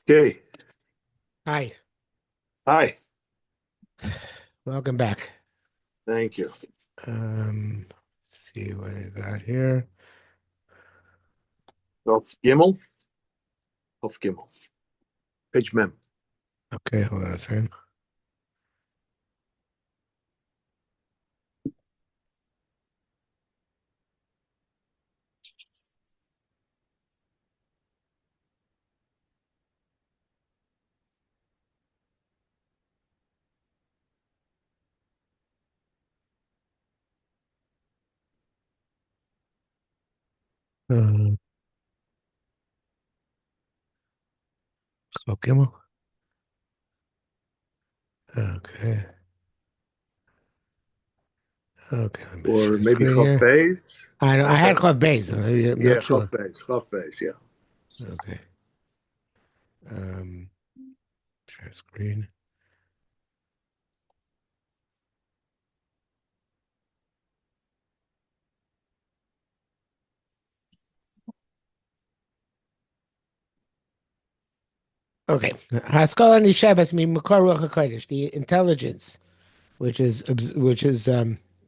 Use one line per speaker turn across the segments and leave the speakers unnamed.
Okay.
Hi,
Hi.
welcome back.
Thank you.
Let's see what I got here.
Auf Gimel. Auf Gimel. Page Mem.
Okay, hold on a second. Uh, okay, okay, okay. Let me
Or
share
maybe
screen
Chav
here.
Beis.
I know I
Chav
had
Beis.
Club Base. I'm
Yeah,
not
Chav
sure.
Beis. Chav Beis. Yeah.
Okay. Um, Share screen. Okay. Haskalah Nishabas mi Makar Ruach HaKodesh, the intelligence which is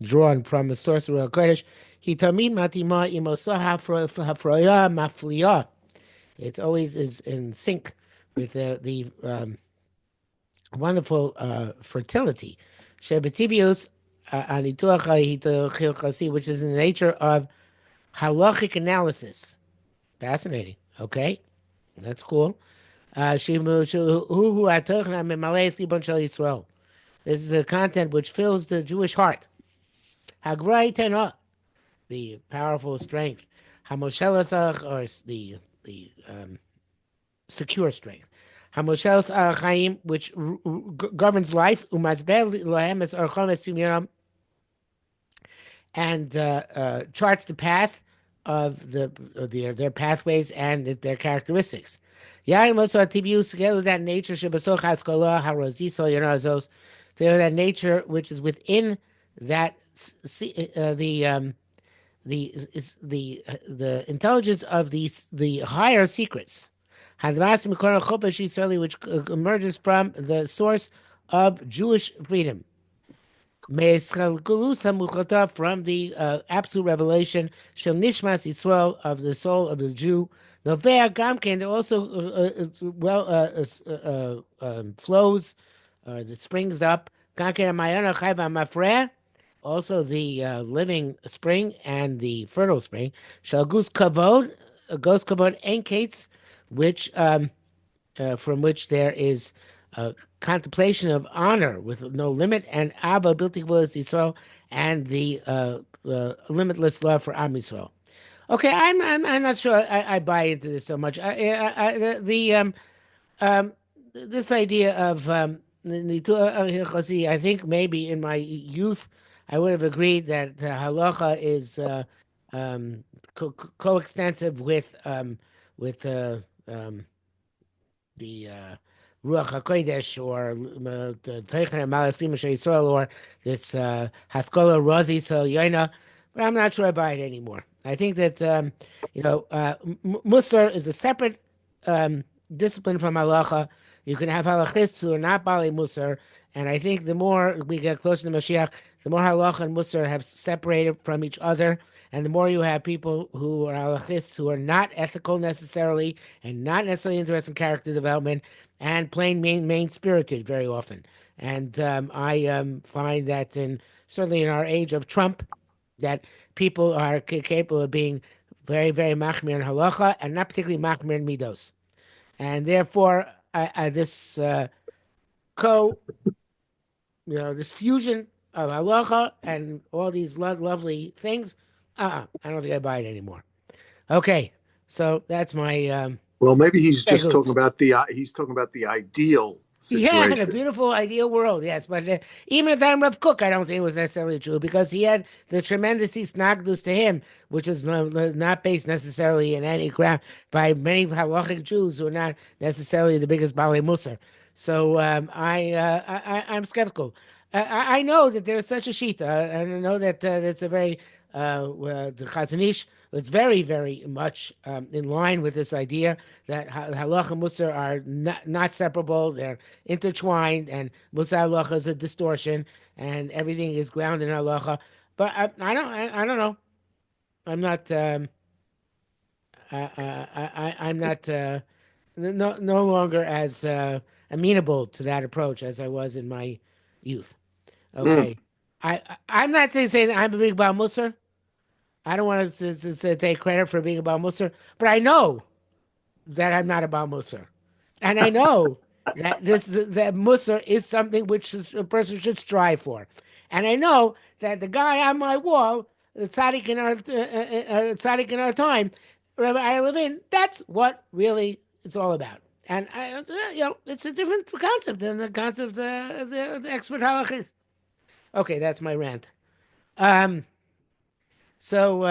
drawn from the source of Ruach HaKodesh. He tamid matima imosa hafroya mafliya. It always is in sync with the wonderful fertility. Shebetibius anituach, which is in the nature of halachic analysis. Fascinating. Okay, that's cool. Yisrael. This is the content which fills the Jewish heart. Hagrai tena, the powerful strength. Hamoshelasach, or the secure strength. Hamoshelas Chaim, which governs life, umazbel lahem es archomes tumyaram, and charts the path of their pathways and their characteristics. Yain Mosa Tibius, together with that nature, Shabasoch Haskolah, Haroziso Yerazos, together with that nature which is within that the intelligence of the higher secrets. Hadmas Mikora Chopesh Yisraeli, which emerges from the source of Jewish freedom. From the absolute revelation Shel Nishmas Yisrael, of the soul of the Jew. Novea Gamken also flows, that springs up. Gamken Mayana Chayva Mafreh, also the living spring and the fertile spring. Shel Gus Kavod, Gos Kavod Enkates, which from which there is a contemplation of honor with no limit, and Abba Bilti Yisrael, and the limitless love for Am Yisrael. Okay, I'm not sure I buy into this so much. Um, this idea of I think maybe in my youth I would have agreed that halacha is coextensive with um, the Ruach HaKodesh, or the Teichen Malaslim Yisrael, or this Haskola Razi Sel Yoina, but I'm not sure I buy it anymore. I think that Musar is a separate discipline from halacha. You can have halachists who are not Bali Musar, and I think the more we get closer to Mashiach, the more halacha and Musar have separated from each other, and the more you have people who are halachists who are not ethical necessarily, and not necessarily interested in character development, and plain main spirited very often. And I find that certainly in our age of Trump, that people are capable of being very machmir in halacha, and not particularly machmir in midos. And therefore, this co this fusion of halacha and all these lovely things, I don't think I buy it anymore. Okay, so that's my
Well, maybe he's just
Stegut.
talking about the ideal
Yeah, in a
situation.
beautiful, ideal world, yes. But even at the time of Cook, I don't think it was necessarily true, because he had the tremendous snagdus to him, which is not based necessarily in any ground by many halachic Jews who are not necessarily the biggest Bali Musar. So I'm skeptical. I know that there's such a shita, and I know that that's a very the Chazon Ish was very, very much in line with this idea that halacha and musar are not separable; they're intertwined, and musar halacha is a distortion, and everything is grounded in halacha. But I don't know. I'm not. I'm not no longer as amenable to that approach as I was in my youth.
Mm.
Okay. I'm not saying that I'm a big Baal Musar. I don't want to take credit for being a Baal Musar, but I know that I'm not a Baal Musar. And I know that that Musar is something which a person should strive for. And I know that the guy on my wall, the tzaddik in our time, Rabbi I live in, that's what really it's all about. And it's a different concept than the concept the expert halachist. Okay, that's my rant. Um, so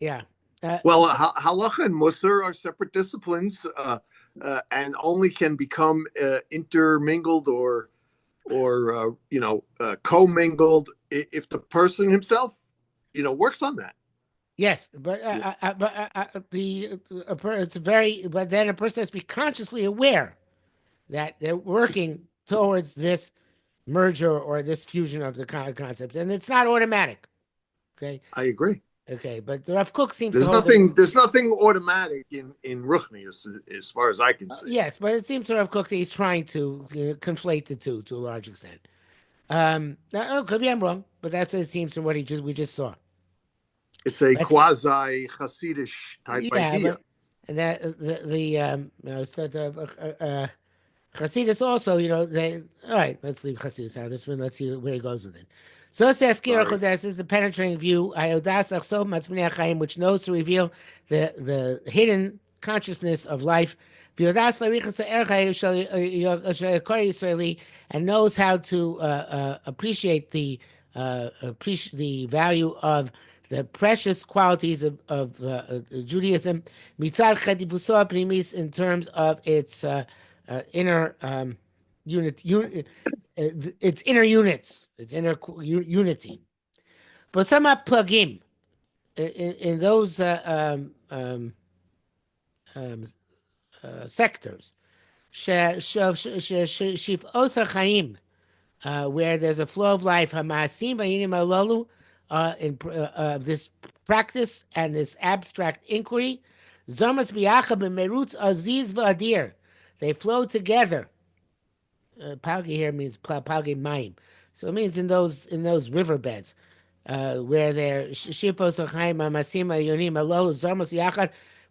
yeah.
Well, halacha and musar are separate disciplines, and only can become intermingled or commingled if the person himself, works on that.
Yes, but it's very. But then a person has to be consciously aware that they're working towards this merger or this fusion of the concept, and it's not automatic. Okay.
I agree.
Okay, but the Rav Kook seems to
There's
hold
nothing. There's nothing automatic in Ruchnius, as far as I can see.
yes, but it seems to Rav Kook that he's trying to conflate the two to a large extent. Could be I'm wrong, but that's what it seems from what we just saw.
It's a quasi Hasidish type idea.
But, and that Hasidus also, they all right. Let's leave Hasidus out of this one. Let's see where he goes with it. So says Kira Chodesh is the penetrating view, which knows to reveal the hidden consciousness of life, and knows how to appreciate the value of the precious qualities of Judaism, in terms of its inner its inner units, its inner unity. But some are plugim in those sectors. Where there's a flow of life, this practice and this abstract inquiry, they flow together. Palgi here means palgi mayim, so it means in those riverbeds where they're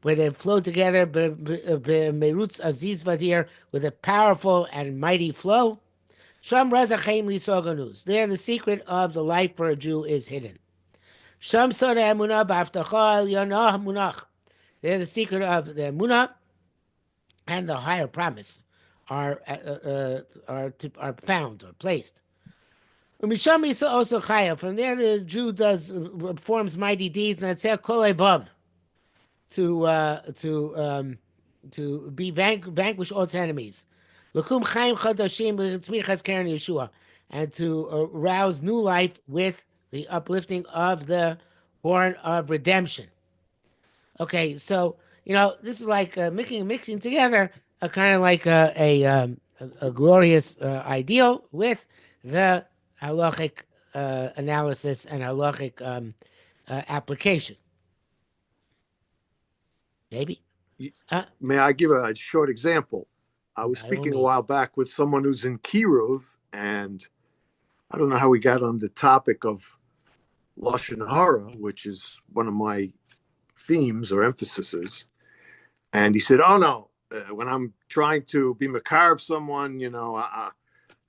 where they flow together with a powerful and mighty flow. There, the secret of the life for a Jew is hidden. There, the secret of the emunah and the higher promise are found or placed. From there, the Jew performs mighty deeds, and to vanquish all its enemies. And to arouse new life with the uplifting of the horn of redemption. Okay, so this is like mixing together a kind of like a glorious ideal with the halachic analysis and halachic application. Maybe.
May I give a short example? I was speaking a while back with someone who's in Kiruv, and I don't know how we got on the topic of Lashon Hara, which is one of my themes or emphases. And he said, "Oh no, when I'm trying to be makar of someone,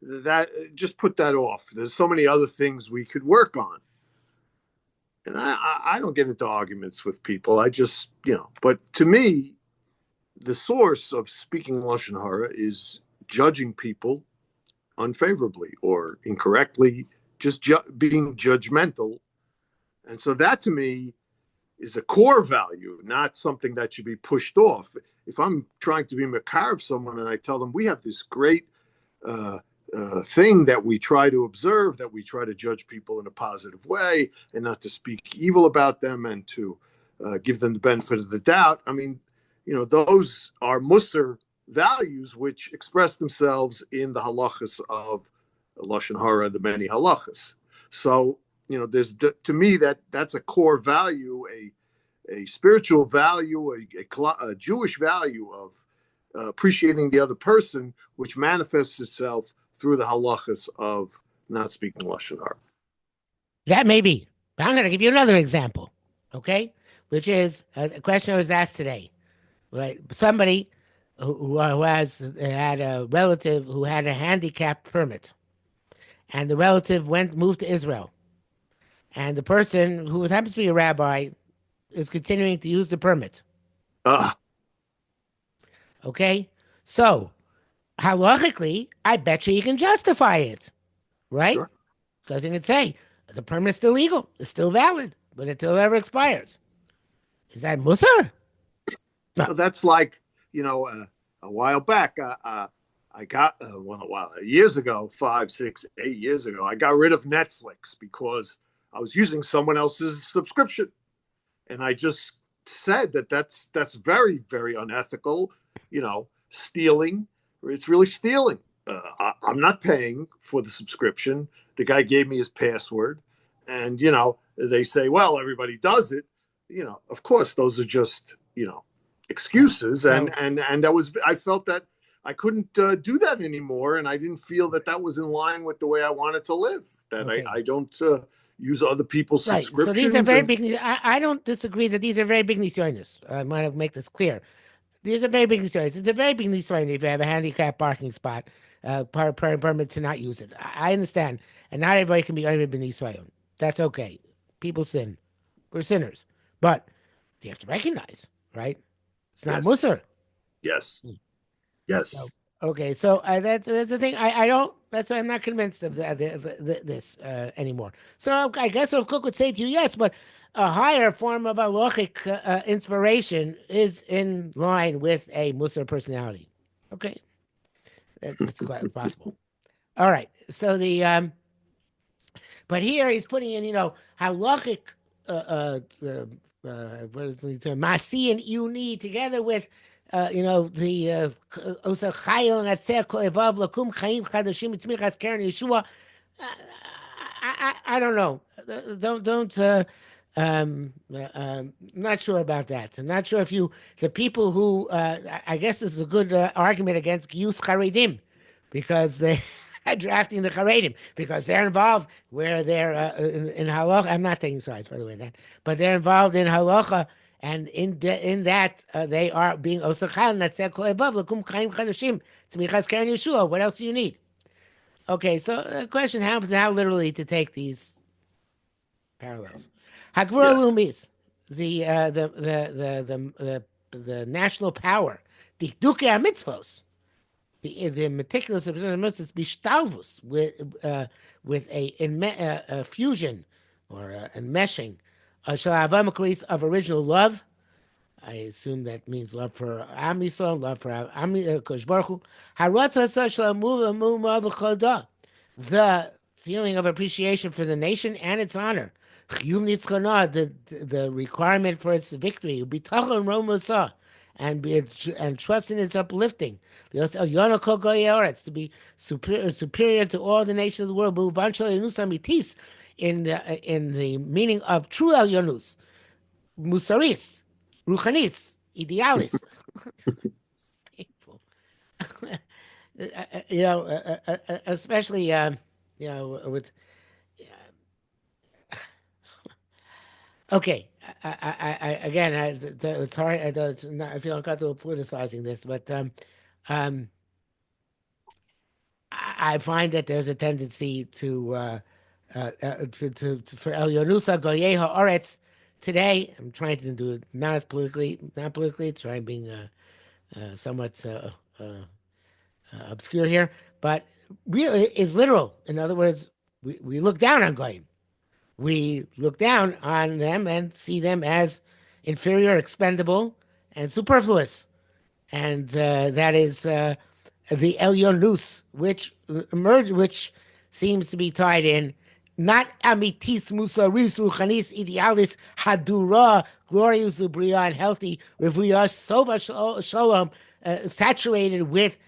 that just put that off. There's so many other things we could work on." And I don't get into arguments with people. I just, but to me, the source of speaking Lashon Hara is judging people unfavorably or incorrectly, just being judgmental. And so that to me is a core value, not something that should be pushed off. If I'm trying to be makar of someone and I tell them we have this great thing that we try to observe, that we try to judge people in a positive way and not to speak evil about them and to give them the benefit of the doubt. I mean, those are Musar values which express themselves in the halachas of Lashon Hara, the many halachas. So, there's to me that's a core value, a spiritual value, a Jewish value of appreciating the other person, which manifests itself through the halachas of not speaking Lashon Hara.
That may be. But I'm going to give you another example, okay? Which is a question I was asked today, right? Somebody who had a relative who had a handicap permit, and the relative moved to Israel, and the person who happens to be a rabbi is continuing to use the permit. Okay, so halachically, I bet you can justify it, right?
Sure.
Because you can say the permit's still legal, it's still valid, but until it ever expires. Is that Musar? No.
So that's like, a while back, I got, years ago, 5, 6, 8 years ago, I got rid of Netflix because I was using someone else's subscription. And I just said that's very, very unethical, stealing. It's really stealing. I'm not paying for the subscription. The guy gave me his password. And, they say, well, everybody does it. Of course, those are just, excuses. And I felt that I couldn't do that anymore. And I didn't feel that was in line with the way I wanted to live, that
Okay.
I don't use other people's subscriptions.
So these are very big. I don't disagree that these are very big nisyonis. I want to make this clear. These are very big nisyonis. It's a very big nisyon if you have a handicapped parking spot, permit to not use it. I understand, and not everybody can be only nisyon. That's okay. People sin. We're sinners, but you have to recognize, right? It's not Musar.
Yes. Yes.
So, okay, so that's the thing. I don't. That's why I'm not convinced of this anymore. So I guess what Kook would say to you, yes, but a higher form of halachic inspiration is in line with a Musar personality. Okay, that's quite possible. All right, so but here he's putting in, halachic, what is the term? Masi and Uni together with the Osachayil and Atzer Koevav Lakum Chaim Chadashim Tzmichas Karen Yeshua. I don't know. Not sure about that. I'm not sure if the people who, I guess this is a good argument against Giyus Charedim, because they are drafting the Charedim, because they're involved where they're in halacha. I'm not taking sides, by the way, but they're involved in halacha. And in that, they are being osachal. What else do you need? Okay, so the question: how literally to take these parallels? Hagvura Lumis, the national power, the duke mitzvos, the meticulous observance of mitzvos, bishtalvus with a fusion or enmeshing. Of original love. I assume that means love for Am Yisrael, love for Kosh Baruch Hu. The feeling of appreciation for the nation and its honor. The requirement for its victory. And trust in its uplifting. To be superior to all the nations of the world. In the meaning of true Elionus, Musaris, Ruchanis, Idealis. Painful. Especially, with. Okay, again, it's hard. I feel uncomfortable politicizing this, but I find that there's a tendency to for Elyonusa Goyeha Oretz today. I'm trying to do it not politically, trying being somewhat obscure here, but really is literal. In other words, we look down on Goyim. We look down on them and see them as inferior, expendable, and superfluous. And that is the Elionus, which seems to be tied in, not amitis musaris ruchanis idealis hadura glorious ubria and healthy revuyash sova shalom, saturated with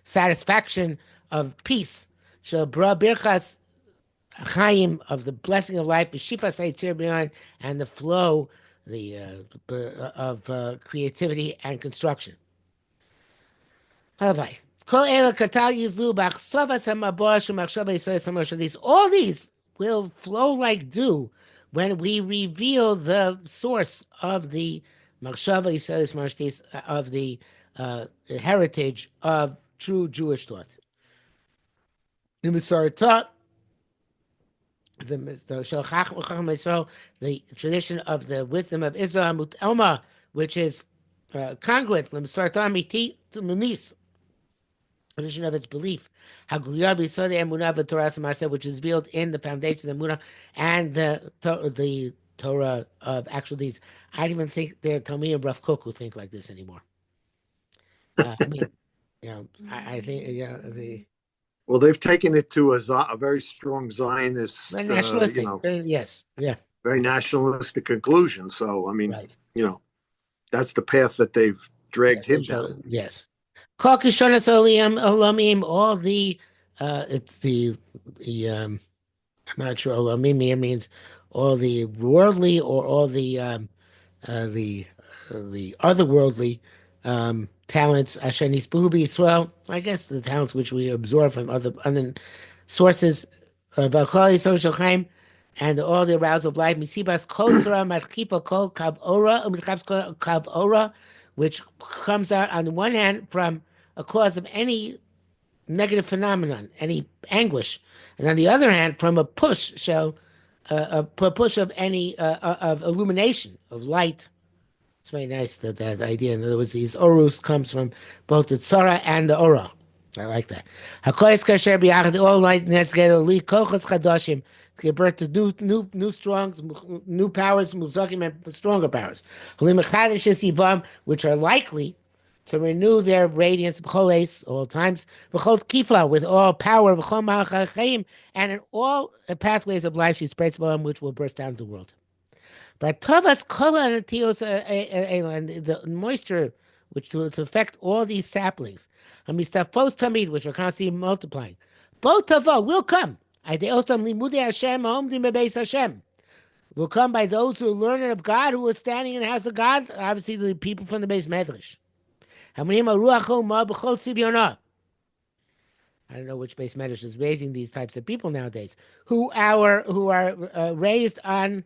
satisfaction of peace. Shabra birchas chaim, of the blessing of life, b'shifa seitzir b'yan, and the flow of creativity and construction. All these will flow like dew when we reveal the source of the of the heritage of true Jewish thought. The Masorah, the tradition of the wisdom of Israel, which is congruent, tradition of its belief, which is revealed in the foundations of Emunah and the Torah of actual deeds. I don't even think they're Talmud and Rav Kook who think like this anymore. I mean, I think
Well, they've taken it to a very strong Zionist,
nationalistic. Yes, yeah,
very nationalistic conclusion. So, I mean,
right.
That's the path that they've dragged him down.
Yes. All the it's the I'm not sure olamim here means all the worldly or all the otherworldly talents. Yisroel, I guess the talents which we absorb from other sources of and all the arousal of life. Misibas kol tzora matchipa kol kav ora kav ora, which comes out on the one hand from a cause of any negative phenomenon, any anguish, and on the other hand from a push a push of any of illumination, of light. It's very nice that idea. In other words, these orus comes from both the tzara and the ora. I like that. Hakoyes kasher b'yachad, all light together, li kochos chadashim, give birth to new strongs, new powers, muzakim, and stronger powers. Which are likely to renew their radiance b'choles all times, b'chol kifa, with all power, b'chol malachayim, and in all pathways of life she spreads them, which will burst out into the world. But tovas kola and the moisture which to affect all these saplings, hamistafos tamid, which are constantly multiplying. Both tavo will come. Will come by those who are learned of God, who are standing in the house of God, obviously the people from the base medrash. I don't know which base medrash is raising these types of people nowadays, who are raised on.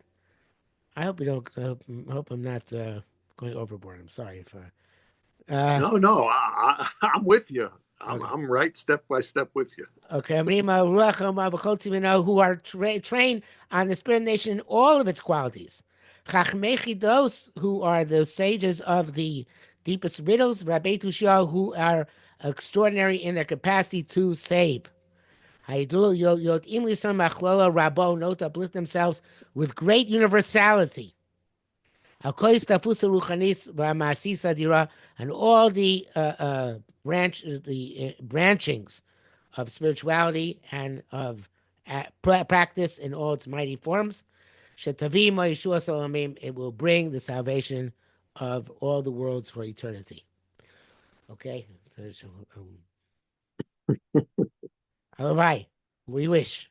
I hope you don't. Hope I'm not going overboard. I'm sorry if.
No, I'm with you. I'm right step by step with you.
Okay, who are trained on the spirit nation in all of its qualities. Who are the sages of the deepest riddles, Rabbi Tushia, who are extraordinary in their capacity to save. Note to uplift themselves with great universality. And all the branchings of spirituality and of practice in all its mighty forms. It will bring the salvation of all the worlds for eternity. Okay? Halavai, we wish.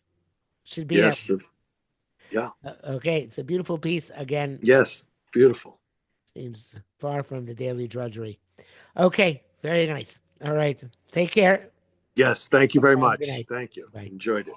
Should be
yes.
able.
Yeah.
Okay, it's a beautiful piece again.
Yes, beautiful.
Seems far from the daily drudgery. Okay, very nice. All right, take care.
Yes, thank you very much.
Good night.
Thank you.
Bye.
Enjoyed it.